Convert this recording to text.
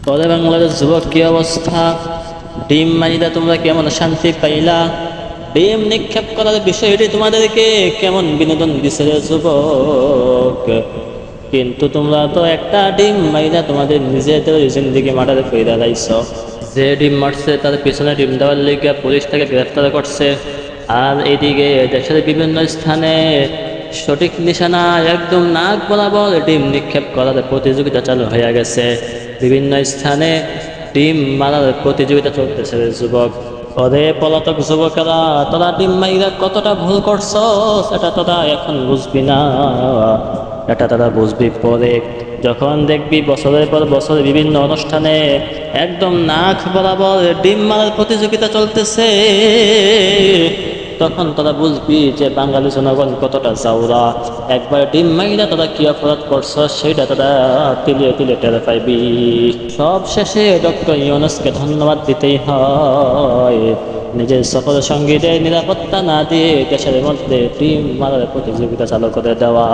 তবে বাংলাদেশ যুবক কি অবস্থা? ডিম মাইরা তোমরা কেমন শান্তি পাইলা? ডিম নিক্ষেপ করার বিষয়টি তোমাদেরকে কেমন বিনোদন দিছে রে যুবক? কিন্তু তোমরা তো একটা ডিম মাইরা তোমাদের নিজেদের জিন্দিগি মাটারে ফিরে লাইছ। যে ডিম মারছে তার পিছনে ডিম দেওয়ার লেগে পুলিশ তাকে গ্রেফতার করছে। আর এদিকে দেশের বিভিন্ন স্থানে সঠিক নিশানা একদম নাক বরাবর ডিম নিক্ষেপ করার প্রতিযোগিতা চালু হয়ে গেছে। বিভিন্ন স্থানে ডিম মারার প্রতিযোগিতা চলতেছে যুবক। ওরে পলাতক যুবকেরা, তোরা ডিম মাইরা কতটা ভুল করছস এটা তোরা এখন বুঝবি না, এটা তোরা বুঝবি পরে, যখন দেখবি বছরের পর বছর বিভিন্ন অনুষ্ঠানে একদম নাক বরাবর ডিম মারার প্রতিযোগিতা চলতেছে। তখন তোরা বুঝবি যে বাঙালি জনগণ কতটা চাউরা। একবার ডিম মাইরা তোরা কি অপরাধ করছ সেটা তোরা তিলে তিলে টের পাইবি। সব শেষে ডক্টর ইউনূসকে ধন্যবাদ দিতেই হয়, নিজের সফর সঙ্গীদের নিরাপত্তা না দিয়ে দেশের মধ্যে ডিম মারার প্রতিযোগিতা চালু করে দেওয়া।